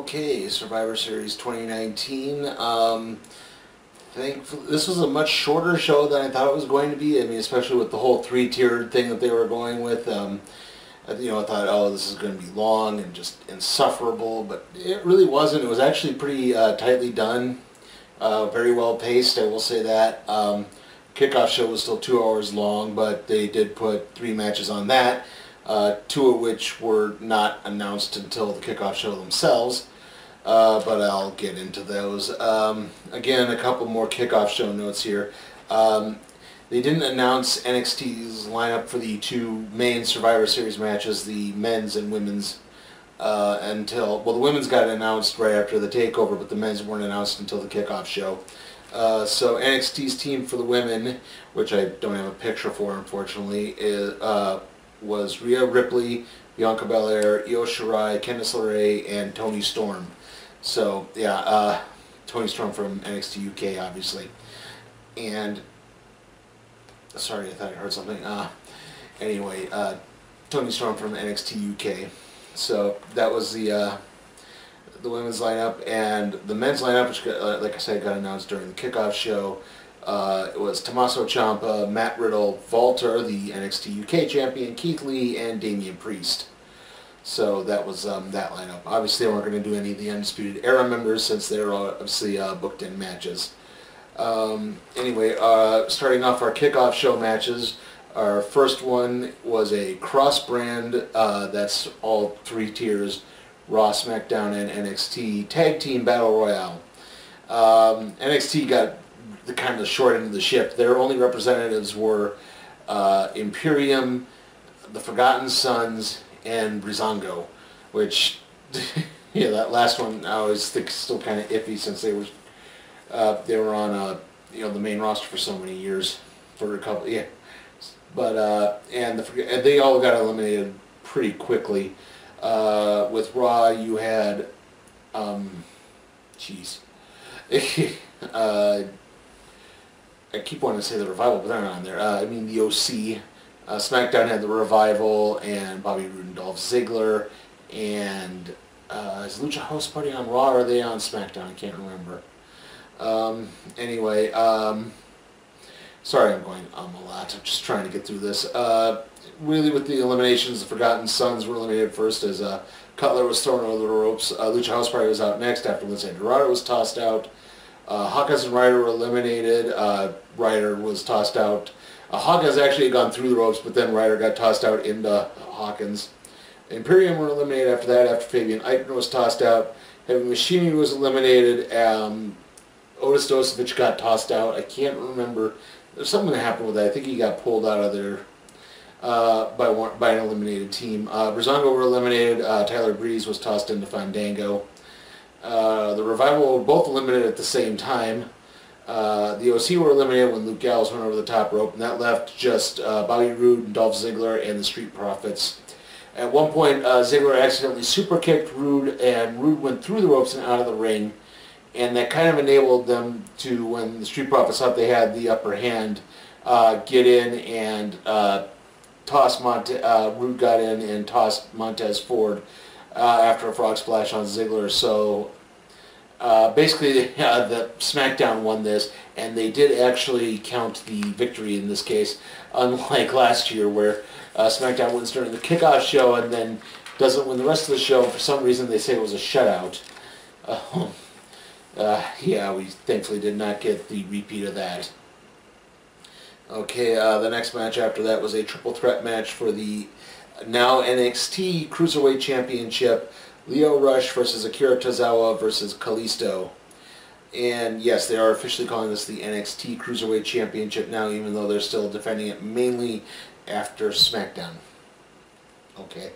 Okay, Survivor Series 2019. Thankfully, this was a much shorter show than I thought it was going to be. I mean, especially with the whole three-tiered thing that they were going with. I thought, oh, this is going to be long and just insufferable, but it really wasn't. It was actually pretty tightly done, very well paced, I will say that. Kickoff show was still 2 hours long, but they did put 3 matches on that, 2 of which were not announced until the kickoff show themselves, but I'll get into those. Again, a couple more kickoff show notes here. They didn't announce NXT's lineup for the 2 main Survivor Series matches, the men's and women's, until, well, the women's got announced right after the takeover, but the men's weren't announced until the kickoff show. So NXT's team for the women, which I don't have a picture for, unfortunately, was Rhea Ripley, Bianca Belair, Io Shirai, Candice LeRae, and Toni Storm. So yeah, Toni Storm from NXT UK, obviously. And sorry, I thought I heard something. Anyway, Toni Storm from NXT UK. So that was the women's lineup, and the men's lineup, which, like I said, got announced during the kickoff show. It was Tommaso Ciampa, Matt Riddle, Walter, the NXT UK champion, Keith Lee, and Damian Priest. So that was that lineup. Obviously, they weren't going to do any of the Undisputed Era members since they were obviously booked in matches. Anyway, starting off our kickoff show matches, our first one was a cross-brand, that's all 3 tiers, Raw, SmackDown, and NXT Tag Team Battle Royale. NXT got the kind of the short end of the ship. Their only representatives were Imperium, the Forgotten Sons, and Breezango, which, yeah, that last one I always think is still kind of iffy since they were on the main roster for so many years, for a couple, yeah. But and they all got eliminated pretty quickly. With Raw, you had, jeez, I keep wanting to say the Revival, but they're not on there. I mean the OC. SmackDown had the Revival and Bobby Roode and Dolph Ziggler. And is Lucha House Party on Raw, or are they on SmackDown? I can't remember. Anyway, sorry I'm going a lot. I'm just trying to get through this. Really, with the eliminations, the Forgotten Sons were eliminated first as Cutler was thrown over the ropes. Lucha House Party was out next after Lince Dorado was tossed out. Hawkins and Ryder were eliminated. Ryder was tossed out. Hawkins actually had gone through the ropes, but then Ryder got tossed out into Hawkins. Imperium were eliminated after that, after Fabian Eichner was tossed out. Heavy Machinery was eliminated. Otis Dosovich got tossed out. I can't remember. There's something that happened with that. I think he got pulled out of there by an eliminated team. Breezango were eliminated. Tyler Breeze was tossed into Fandango. The Revival were both eliminated at the same time. The OC were eliminated when Luke Gallows went over the top rope, and that left just Bobby Roode, and Dolph Ziggler, and the Street Profits. At one point, Ziggler accidentally super kicked Roode, and Roode went through the ropes and out of the ring, and that kind of enabled them to, when the Street Profits thought they had the upper hand, get in and toss Roode got in and tossed Montez Ford after a frog splash on Ziggler. So basically, the SmackDown won this, and they did actually count the victory in this case, unlike last year where SmackDown wins during the kickoff show and then doesn't win the rest of the show. For some reason, they say it was a shutout. Yeah, we thankfully did not get the repeat of that. Okay, the next match after that was a triple threat match for the now NXT Cruiserweight Championship. Lio Rush versus Akira Tozawa versus Kalisto. And yes, they are officially calling this the NXT Cruiserweight Championship now, even though they're still defending it mainly after SmackDown. Okay.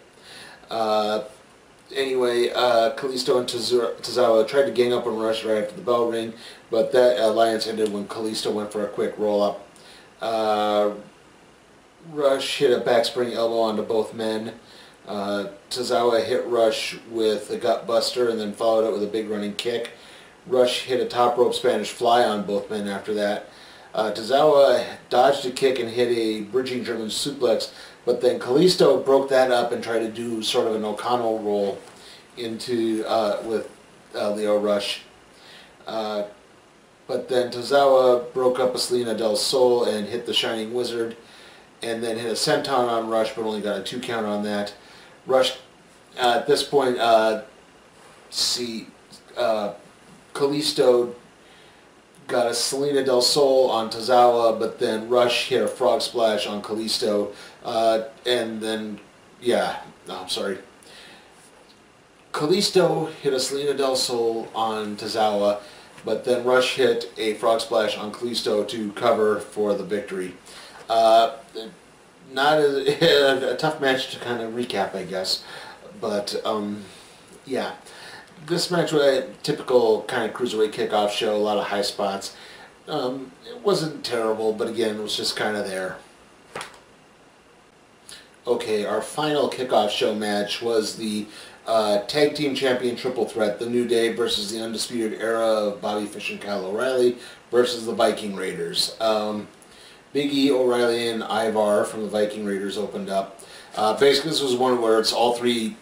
Anyway, Kalisto and Tozawa tried to gang up on Rush right after the bell ring, but that alliance ended when Kalisto went for a quick roll-up. Rush hit a backspring elbow onto both men. Tozawa hit Rush with a gut buster and then followed it with a big running kick. Rush hit a top rope Spanish fly on both men after that. Tozawa dodged a kick and hit a bridging German suplex, but then Kalisto broke that up and tried to do sort of an O'Connell roll into with Lio Rush. But then Tozawa broke up a Selena Del Sol and hit the Shining Wizard, and then hit a senton on Rush, but only got a 2 count on that. Rush, at this point, Kalisto got a Selena Del Sol on Tozawa, but then Rush hit a frog splash on Kalisto, and then, yeah, no, I'm sorry. Kalisto hit a Selena Del Sol on Tozawa, but then Rush hit a frog splash on Kalisto to cover for the victory. Not a tough match to kind of recap, I guess, but yeah. This match was a typical kind of cruiserweight kickoff show, a lot of high spots. It wasn't terrible, but again, it was just kind of there. Okay, our final kickoff show match was the Tag Team Champion Triple Threat, the New Day versus the Undisputed Era of Bobby Fish and Kyle O'Reilly versus the Viking Raiders. Big E, O'Reilly, and Ivar from the Viking Raiders opened up. Basically, this was one where it's all 3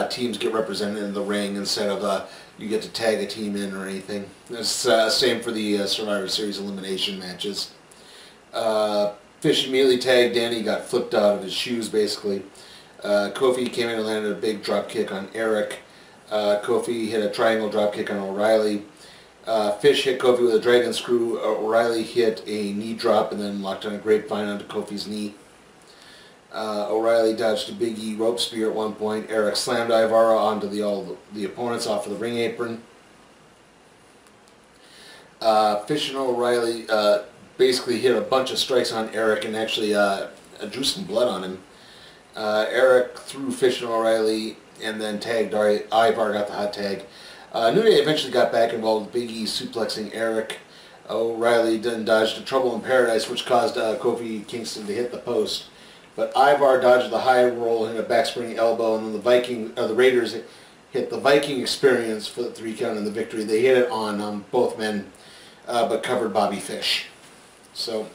teams get represented in the ring instead of you get to tag a team in or anything. It's same for the Survivor Series elimination matches. Fish immediately tagged in. He got flipped out of his shoes, basically. Kofi came in and landed a big drop kick on Eric. Kofi hit a triangle drop kick on O'Reilly. Fish hit Kofi with a dragon screw. O'Reilly hit a knee drop and then locked on a grapevine onto Kofi's knee. O'Reilly dodged a Big E rope spear at one point. Eric slammed Ivar onto the opponents off of the ring apron. Fish and O'Reilly basically hit a bunch of strikes on Eric and actually drew some blood on him. Eric threw Fish and O'Reilly and then tagged Ivar, got the hot tag. New Day eventually got back involved with Big E suplexing Eric. O'Reilly then dodged a Trouble in Paradise, which caused Kofi Kingston to hit the post. But Ivar dodged the high roll and a backspring elbow, and then the Raiders hit the Viking Experience for the 3 count in the victory. They hit it on both men, but covered Bobby Fish. So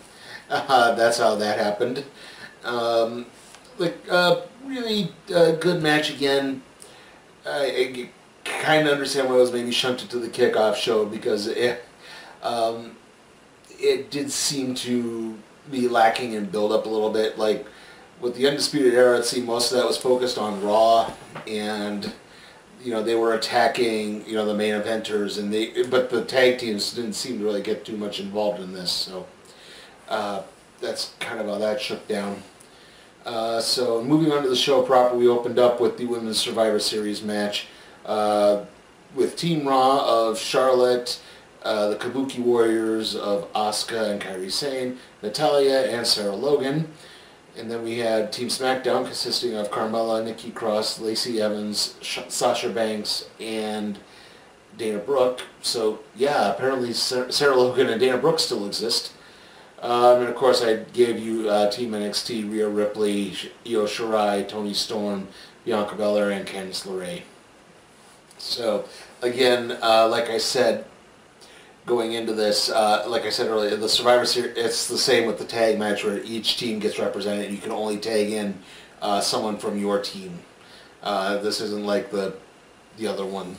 that's how that happened. Really good match again. I kind of understand why it was maybe shunted to the kickoff show, because it did seem to be lacking in build-up a little bit. Like with the Undisputed Era, it seemed most of that was focused on Raw, and they were attacking the main eventers, and but the tag teams didn't seem to really get too much involved in this. So that's kind of how that shook down. So moving on to the show proper, we opened up with the Women's Survivor Series match with Team Raw of Charlotte, the Kabuki Warriors of Asuka and Kairi Sane, Natalya, and Sarah Logan. And then we had Team SmackDown consisting of Carmella, Nikki Cross, Lacey Evans, Sasha Banks, and Dana Brooke. So yeah, apparently Sarah Logan and Dana Brooke still exist. And of course I gave you Team NXT, Rhea Ripley, Io Shirai, Toni Storm, Bianca Belair, and Candice LeRae. So again, like I said, going into this, like I said earlier, the Survivor Series, it's the same with the tag match where each team gets represented. You can only tag in someone from your team. This isn't like the other one.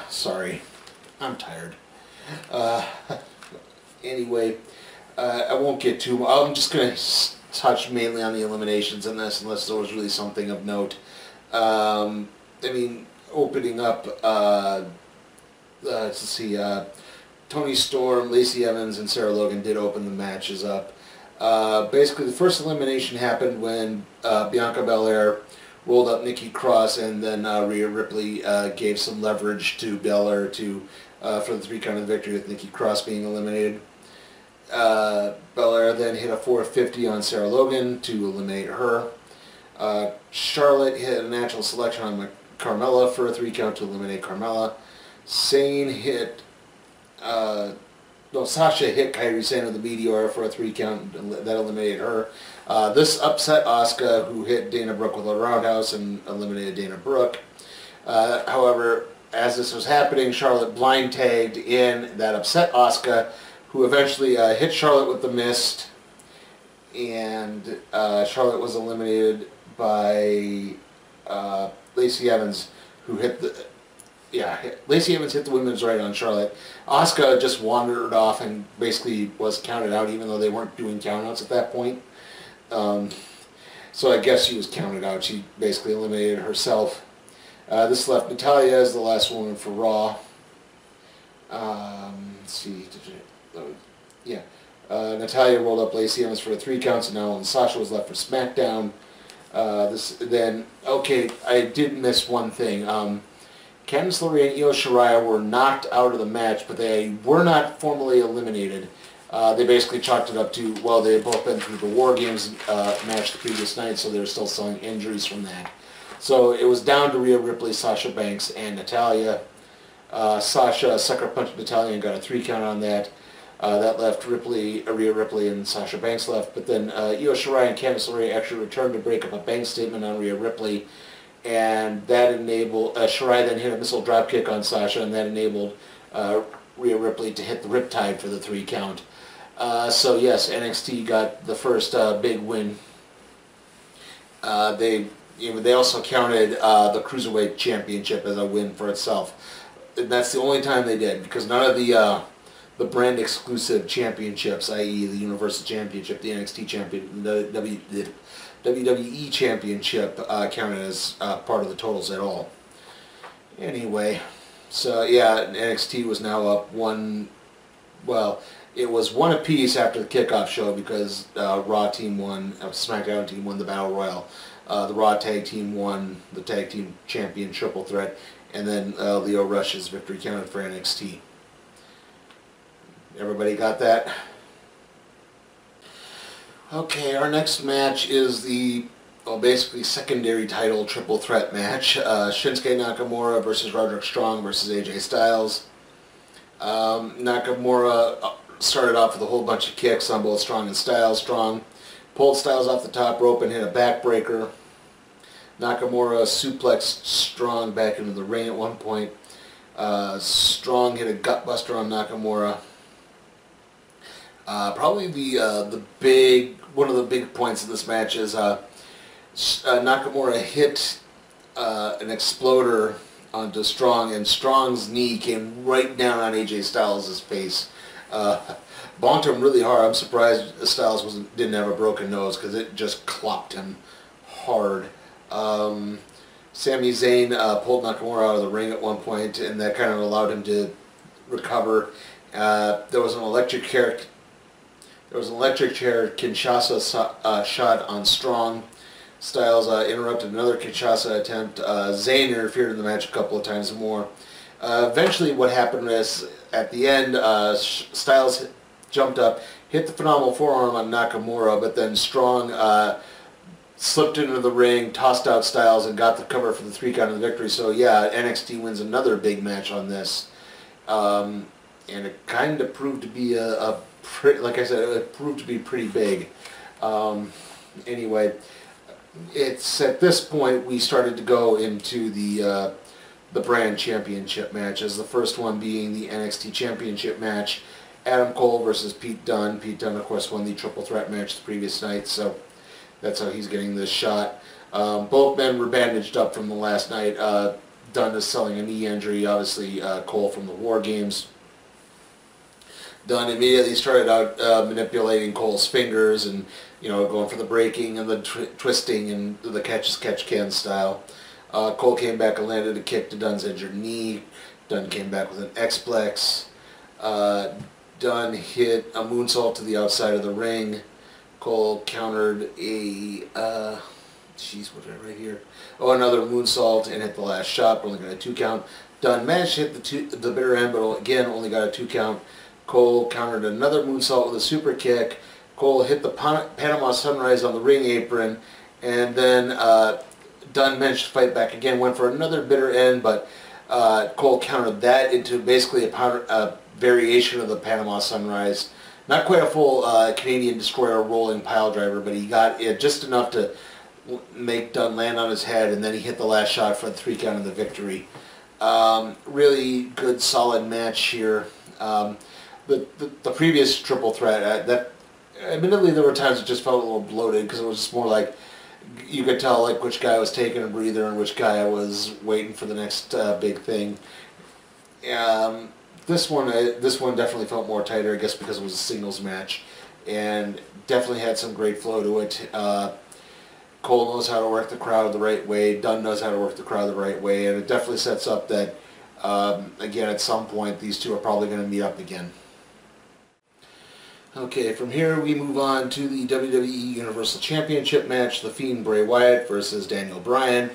Sorry, I'm tired. Anyway, I won't get too much. I'm just going to touch mainly on the eliminations in this, unless there was really something of note. I mean, opening up, let's see, Toni Storm, Lacey Evans, and Sarah Logan did open the matches up. Basically, the first elimination happened when Bianca Belair rolled up Nikki Cross, and then Rhea Ripley gave some leverage to Belair for the 3 count of victory, with Nikki Cross being eliminated. Belair then hit a 450 on Sarah Logan to eliminate her. Charlotte hit a natural selection on Carmella for a 3 count to eliminate Carmella. Sasha hit Kairi Sane with the Meteor for a 3 count that eliminated her. This upset Asuka, who hit Dana Brooke with a roundhouse and eliminated Dana Brooke. However, as this was happening, Charlotte blind tagged in that upset Asuka, who eventually hit Charlotte with the Mist, and Charlotte was eliminated by Lacey Evans, who hit yeah, Lacey Evans hit the women's right on Charlotte. Asuka just wandered off and basically was counted out, even though they weren't doing countouts at that point. So I guess she was counted out. She basically eliminated herself. This left Natalya as the last woman for Raw. Let's see. Yeah. Natalya rolled up Lacey Evans for 3 counts, and now Sasha was left for SmackDown. Okay, I did miss one thing. Candice LeRae and Io Shirai were knocked out of the match, but they were not formally eliminated. They basically chalked it up to, well, they had both been through the War Games match the previous night, so they were still selling injuries from that. So it was down to Rhea Ripley, Sasha Banks, and Natalya. Sasha sucker punched Natalya and got a 3 count on that. That left Rhea Ripley and Sasha Banks left, but then Io Shirai and Candice LeRae actually returned to break up a Banks statement on Rhea Ripley, and that enabled Shirai then hit a missile dropkick on Sasha, and that enabled Rhea Ripley to hit the Riptide for the 3 count. So yes, NXT got the first big win. They also counted the Cruiserweight Championship as a win for itself. And that's the only time they did, because none of the brand exclusive championships, i.e. the Universal Championship, the NXT Champion, the WWE Championship, counted as part of the totals at all. Anyway, so yeah, NXT was now up 1. Well, it was 1 apiece after the kickoff show because Raw team won, SmackDown team won the Battle Royal. The Raw tag team won the tag team champion triple threat, and then Lio Rush's victory counted for NXT. Everybody got that? Okay, our next match is the, well, basically secondary title triple threat match. Shinsuke Nakamura versus Roderick Strong versus AJ Styles. Nakamura started off with a whole bunch of kicks on both Strong and Styles. Strong pulled Styles off the top rope and hit a backbreaker. Nakamura suplexed Strong back into the ring at one point. Strong hit a gutbuster on Nakamura. Probably one of the big points of this match is Nakamura hit an exploder onto Strong, and Strong's knee came right down on AJ Styles' face. Bonked him really hard. I'm surprised Styles didn't have a broken nose, because it just clopped him hard. Sami Zayn pulled Nakamura out of the ring at one point, and that kind of allowed him to recover. There was an electric chair Kinshasa shot on Strong. Styles interrupted another Kinshasa attempt. Zayn interfered in the match a couple of times more. Eventually what happened was, at the end, Styles jumped up, hit the phenomenal forearm on Nakamura, but then Strong slipped into the ring, tossed out Styles, and got the cover for the 3 count of the victory. So yeah, NXT wins another big match on this. And it kind of proved to be like I said, it proved to be pretty big. Anyway, it's at this point we started to go into the brand championship matches. The first one being the NXT Championship match, Adam Cole versus Pete Dunne. Pete Dunne, of course, won the triple threat match the previous night, so that's how he's getting this shot. Both men were bandaged up from the last night. Dunne is selling a knee injury, obviously Cole from the War Games. Dunne immediately started out manipulating Cole's fingers and, going for the breaking and the twisting and the catch-as-catch-can style. Cole came back and landed a kick to Dunne's injured knee. Dunne came back with an X-Plex. Dunne hit a moonsault to the outside of the ring. Cole countered a, what did I write here? Oh, another moonsault and hit the last shot, but only got a 2 count. Dunne managed to hit the bitter end, but again, only got a 2 count. Cole countered another moonsault with a super kick. Cole hit the Panama Sunrise on the ring apron, and then Dunne managed to fight back again, went for another bitter end, but Cole countered that into basically a variation of the Panama Sunrise. Not quite a full Canadian Destroyer rolling pile driver, but he got it just enough to make Dunne land on his head, and then he hit the last shot for the 3 count of the victory. Really good, solid match here. The previous triple threat, admittedly there were times it just felt a little bloated, because it was just more like you could tell like which guy was taking a breather and which guy was waiting for the next big thing. This one definitely felt more tighter, I guess because it was a singles match, and definitely had some great flow to it. Cole knows how to work the crowd the right way. Dunn knows how to work the crowd the right way, and it definitely sets up that, again, at some point, these two are probably going to meet up again. Okay, from here we move on to the WWE Universal Championship match, The Fiend Bray Wyatt versus Daniel Bryan.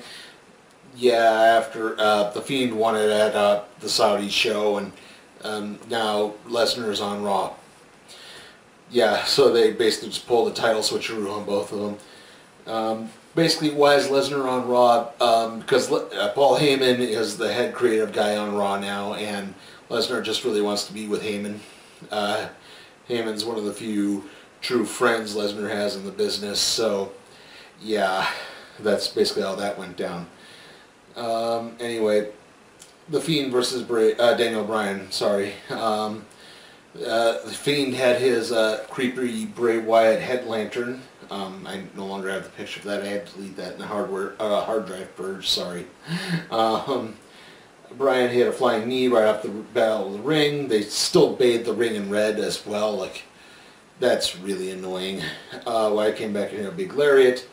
Yeah, after The Fiend won it at the Saudi show, and now Lesnar's on Raw. Yeah, so they basically just pulled the title switcheroo on both of them. Basically, why is Lesnar on Raw? Because Paul Heyman is the head creative guy on Raw now, and Lesnar just really wants to be with Heyman. Heyman's one of the few true friends Lesnar has in the business, so yeah, that's basically how that went down. Anyway, The Fiend versus Daniel Bryan, sorry. The Fiend had his creepy Bray Wyatt head lantern. I no longer have the picture of that. I had to delete that in the hard drive purge, sorry. Bryan hit a flying knee right off the battle of the ring. They still bathed the ring in red as well. Like, that's really annoying. Wyatt came back and hit a big lariat.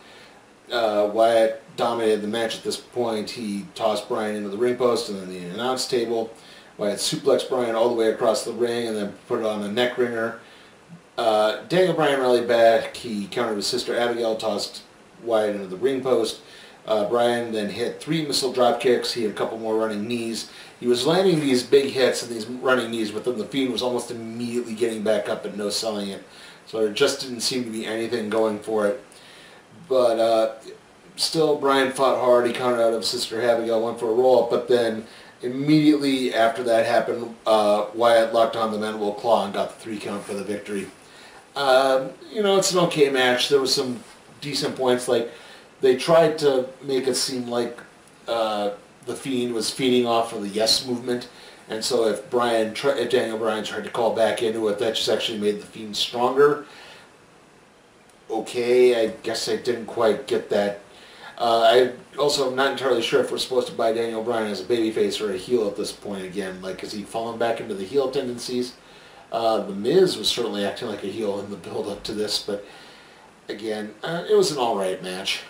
Wyatt dominated the match at this point. He tossed Bryan into the ring post and then the announce table. Wyatt suplexed Bryan all the way across the ring and then put it on a neck ringer. Daniel Bryan rallied back. He countered his sister Abigail, tossed Wyatt into the ring post. Bryan then hit 3 missile drop kicks. He had a couple more running knees. He was landing these big hits and these running knees, but then the Fiend was almost immediately getting back up and no selling it. So there just didn't seem to be anything going for it. But still, Bryan fought hard. He countered out of Sister Abigail, went for a roll-up, but then immediately after that happened, Wyatt locked on the mandible claw and got the 3 count for the victory. You know, it's an okay match. There was some decent points. Like, they tried to make it seem like the Fiend was feeding off of the Yes movement, and so if Daniel Bryan tried to call back into it, that just actually made the Fiend stronger. Okay, I guess I didn't quite get that. I also am not entirely sure if we're supposed to buy Daniel Bryan as a babyface or a heel at this point again. Like, is he falling back into the heel tendencies? The Miz was certainly acting like a heel in the build-up to this, but again, it was an alright match.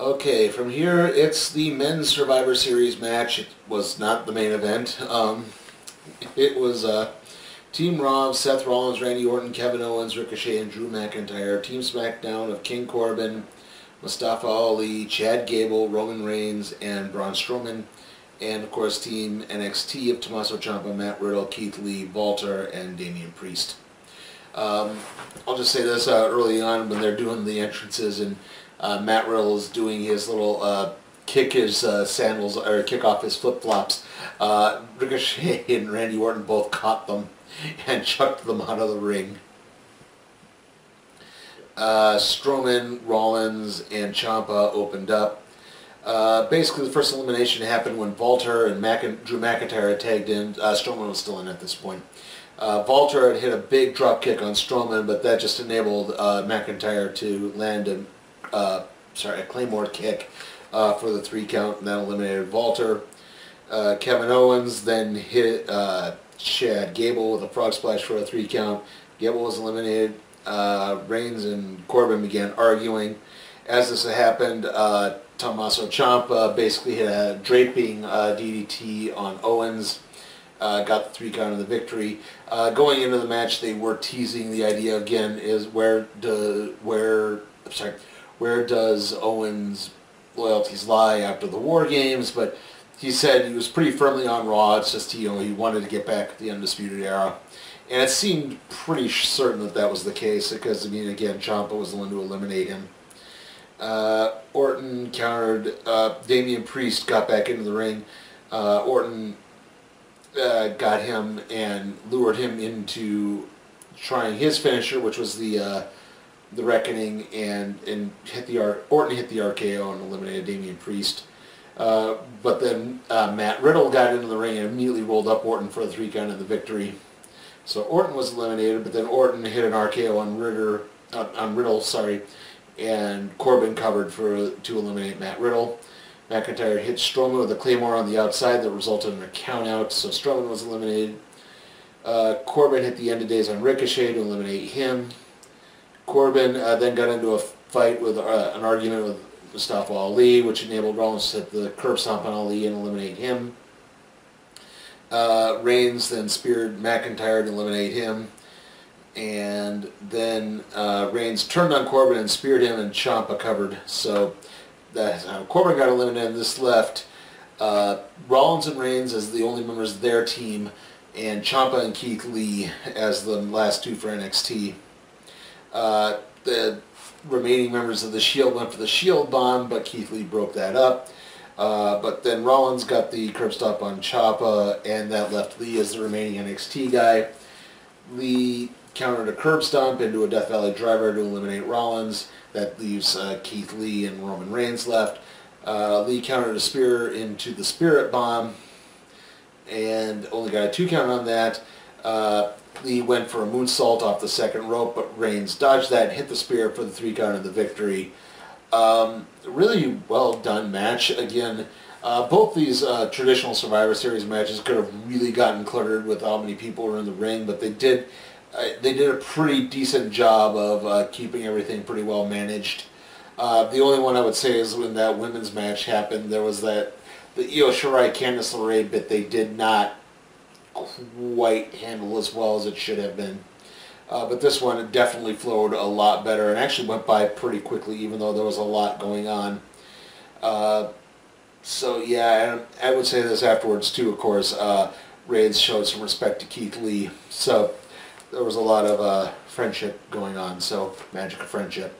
Okay, from here, it's the Men's Survivor Series match. It was not the main event. It was Team Raw of Seth Rollins, Randy Orton, Kevin Owens, Ricochet, and Drew McIntyre. Team SmackDown of King Corbin, Mustafa Ali, Chad Gable, Roman Reigns, and Braun Strowman. And, of course, Team NXT of Tommaso Ciampa, Matt Riddle, Keith Lee, Walter, and Damian Priest. I'll just say this early on when they're doing the entrances and Matt Riddle is doing his little kick his sandals or kick off his flip-flops. Ricochet and Randy Orton both caught them and chucked them out of the ring. Strowman, Rollins, and Ciampa opened up. Basically, the first elimination happened when Walter and Drew McIntyre had tagged in. Strowman was still in at this point. Walter had hit a big drop kick on Strowman, but that just enabled McIntyre to land a Claymore kick for the 3 count, and that eliminated Walter. Kevin Owens then hit Chad Gable with a frog splash for a 3 count. Gable was eliminated. Reigns and Corbin began arguing. As this happened, Tommaso Ciampa basically hit a draping DDT on Owens, got the 3 count of the victory. Going into the match, they were teasing the idea again: is where does Owens' loyalties lie after the War Games? But he said he was pretty firmly on Raw. It's just he wanted to get back at the Undisputed Era. And it seemed pretty certain that that was the case because, I mean, again, Ciampa was the one to eliminate him. Orton countered. Damian Priest got back into the ring. Orton got him and lured him into trying his finisher, which was the Reckoning, and Orton hit the RKO and eliminated Damian Priest. But then Matt Riddle got into the ring and immediately rolled up Orton for a 3 count of the victory. So Orton was eliminated, but then Orton hit an RKO on Riddle, and Corbin covered to eliminate Matt Riddle. McIntyre hit Strowman with a Claymore on the outside that resulted in a count-out, so Strowman was eliminated. Corbin hit the End of Days on Ricochet to eliminate him. Corbin then got into a fight with an argument with Mustafa Ali, which enabled Rollins to hit the curb stomp on Ali and eliminate him. Reigns then speared McIntyre to eliminate him. And then Reigns turned on Corbin and speared him, and Ciampa covered. So that's how Corbin got eliminated. This left Rollins and Reigns as the only members of their team, and Ciampa and Keith Lee as the last two for NXT. The remaining members of the Shield went for the Shield bomb, but Keith Lee broke that up. But then Rollins got the curb stop on Ciampa, and that left Lee as the remaining NXT guy. Lee countered a curb stomp into a Death Valley driver to eliminate Rollins. That leaves Keith Lee and Roman Reigns left. Lee countered a spear into the Spirit Bomb and only got a 2 count on that. Lee went for a moonsault off the second rope, but Reigns dodged that and hit the spear for the 3 count of the victory. Really well done match. Again, both these traditional Survivor Series matches could have really gotten cluttered with how many people were in the ring, but they did a pretty decent job of keeping everything pretty well managed. The only one I would say is when that women's match happened, there was the Io Shirai Candice LeRae bit they did not quite handle as well as it should have been. But this one, it definitely flowed a lot better and actually went by pretty quickly, even though there was a lot going on. So yeah, and I would say this afterwards too, of course. Reigns showed some respect to Keith Lee, so there was a lot of friendship going on, so magic of friendship.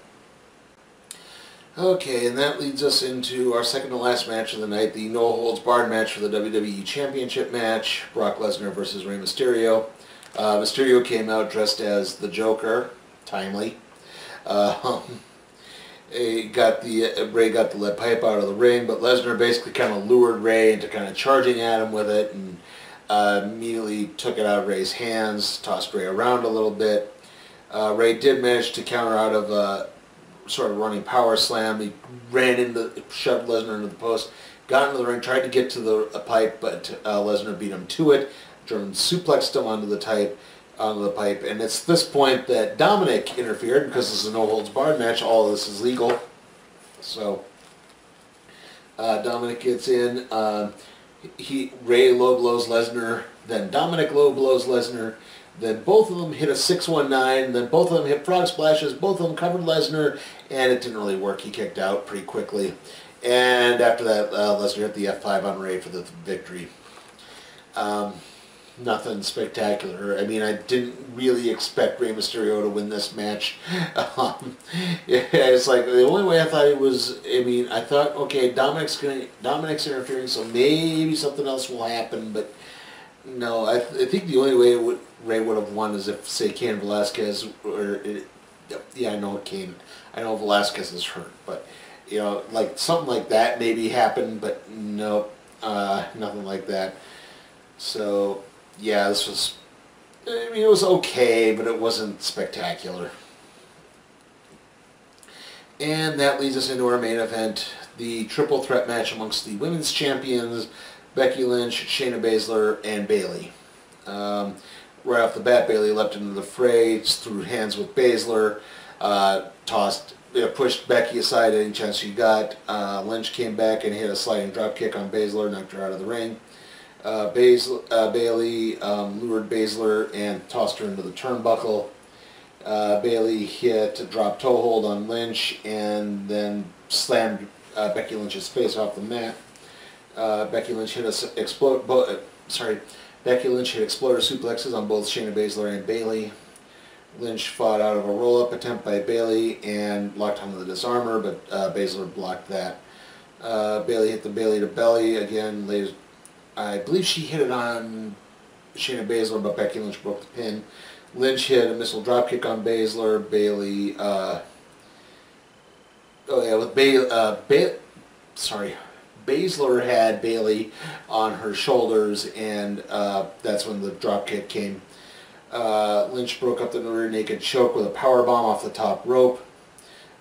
Okay, and that leads us into our second to last match of the night, the no-holds-barred match for the WWE Championship match, Brock Lesnar versus Rey Mysterio. Mysterio came out dressed as the Joker, timely. Ray got the lead pipe out of the ring, but Lesnar basically kind of lured Ray into kind of charging at him with it, and immediately took it out of Ray's hands, tossed Ray around a little bit. Ray did manage to counter out of a sort of running power slam. He shoved Lesnar into the post, got into the ring, tried to get to the pipe, but Lesnar beat him to it. German suplexed him onto the pipe, and it's this point that Dominic interfered, because this is a no-holds-barred match. All of this is legal. So Dominic gets in. Ray low blows Lesnar, then Dominic low blows Lesnar, then both of them hit a 619, then both of them hit frog splashes, both of them covered Lesnar, and it didn't really work. He kicked out pretty quickly. And after that, Lesnar hit the F5 on Ray for the victory. Nothing spectacular. I mean, I didn't really expect Rey Mysterio to win this match. It's like the only way I thought it was. I mean, I thought, okay, Dominic's interfering, so maybe something else will happen. But no, I think the only way Rey would have won is if, say, Cain Velasquez yeah, I know Velasquez is hurt, but you know, like something like that maybe happened, but nope, nothing like that. So. Yeah, this was, I mean, it was okay, but it wasn't spectacular. And that leads us into our main event, the triple threat match amongst the women's champions, Becky Lynch, Shayna Baszler, and Bayley. Right off the bat, Bayley leapt into the fray, threw hands with Baszler, pushed Becky aside any chance she got. Lynch came back and hit a sliding drop kick on Baszler, knocked her out of the ring. Bayley lured Baszler and tossed her into the turnbuckle. Bayley hit a drop toe hold on Lynch and then slammed Becky Lynch's face off the mat. Becky Lynch hit exploder suplexes on both Shayna Baszler and Bayley. Lynch fought out of a roll-up attempt by Bayley and locked onto the disarmer, but Baszler blocked that. Bayley hit the Bayley to belly again. I believe she hit it on Shayna Baszler, but Becky Lynch broke the pin. Lynch hit a missile dropkick on Baszler. Bayley, Baszler had Bayley on her shoulders, and that's when the dropkick came. Lynch broke up the rear naked choke with a power bomb off the top rope.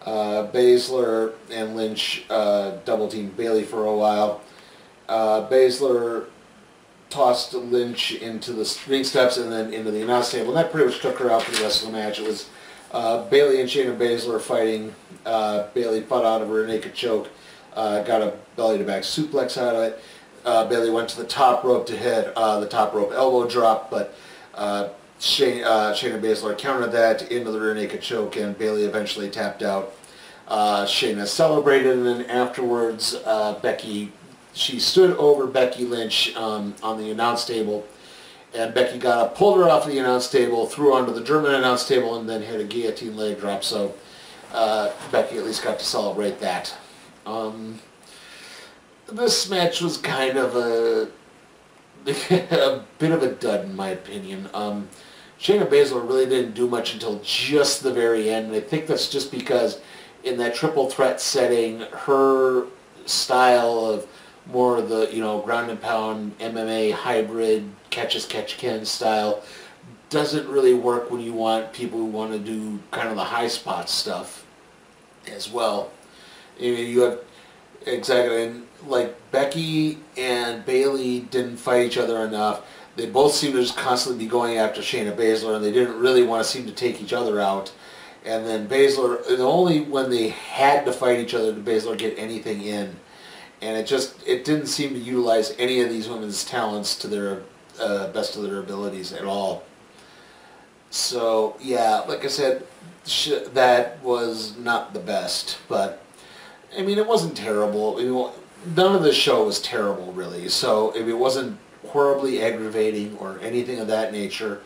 Baszler and Lynch double teamed Bayley for a while. Baszler tossed Lynch into the ring steps and then into the announce table, and that pretty much took her out for the rest of the match. It was Bayley and Shayna Baszler fighting. Bayley fought out of her naked choke, got a belly-to-back suplex out of it. Bayley went to the top rope to hit the top rope elbow drop, but Shayna Baszler countered that into the rear naked choke, and Bayley eventually tapped out. Shayna celebrated, and then afterwards, she stood over Becky Lynch on the announce table, and Becky got up, pulled her off the announce table, threw her onto the German announce table, and then hit a guillotine leg drop. So Becky at least got to celebrate that. This match was kind of a bit of a dud in my opinion. Shayna Baszler really didn't do much until just the very end, and I think that's just because in that triple threat setting, her style of more of the, ground and pound MMA hybrid catch-as-catch-can style doesn't really work when you want people who want to do kind of the high spot stuff as well. You have exactly, and like Becky and Bayley didn't fight each other enough. They both seemed to just constantly be going after Shayna Baszler, and they didn't really want to seem to take each other out. And then Baszler, only when they had to fight each other did Baszler get anything in. And it didn't seem to utilize any of these women's talents to their best of their abilities at all. So, yeah, like I said, that was not the best. But, I mean, it wasn't terrible. None of the show was terrible, really. So, it wasn't horribly aggravating or anything of that nature.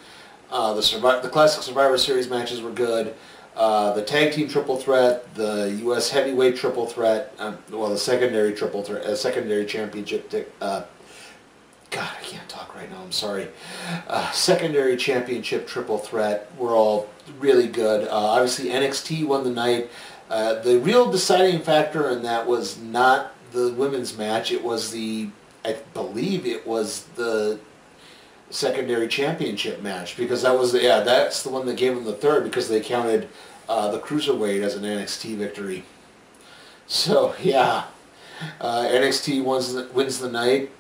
The classic Survivor Series matches were good. The tag team triple threat, the U.S. heavyweight triple threat, the secondary triple threat, secondary championship. God, I can't talk right now. I'm sorry. Secondary championship triple threat were all really good. Obviously, NXT won the night. The real deciding factor in that was not the women's match. It was I believe it was the secondary championship match, because that's the one that gave them the third, because they counted the cruiserweight as an NXT victory. So yeah, NXT wins the night,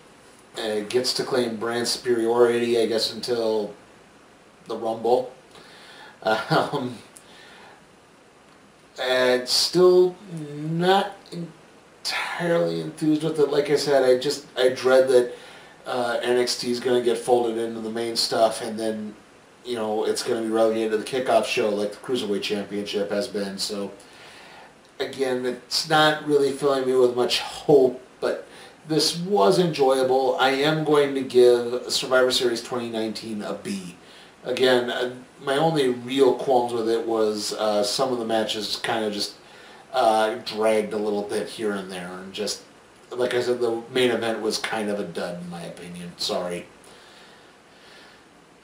gets to claim brand superiority, I guess, until the Rumble. And still not entirely enthused with it. Like I said, I dread that NXT is going to get folded into the main stuff, and then, it's going to be relegated to the kickoff show like the Cruiserweight Championship has been. So, again, it's not really filling me with much hope, but this was enjoyable. I am going to give Survivor Series 2019 a B. Again, my only real qualms with it was some of the matches kind of just dragged a little bit here and there, and just, like I said, the main event was kind of a dud in my opinion. Sorry.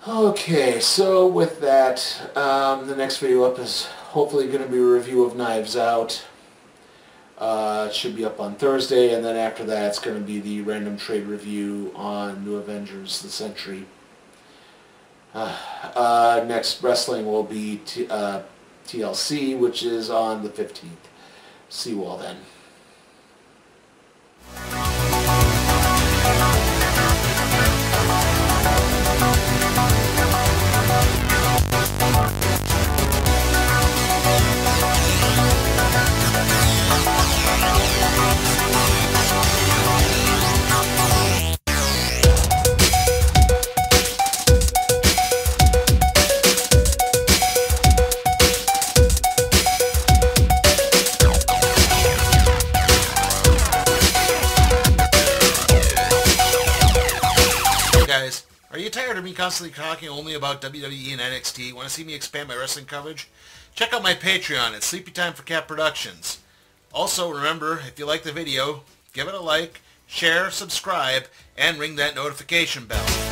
Okay, so with that, the next video up is hopefully going to be a review of Knives Out. It should be up on Thursday, and then after that it's going to be the random trade review on New Avengers: The Century. Next wrestling will be TLC, which is on the 15th. See you all then. Are you tired of me constantly talking only about WWE and NXT? Want to see me expand my wrestling coverage? Check out my Patreon at Sleepy Time for Cat Productions. Also, remember, if you like the video, give it a like, share, subscribe, and ring that notification bell.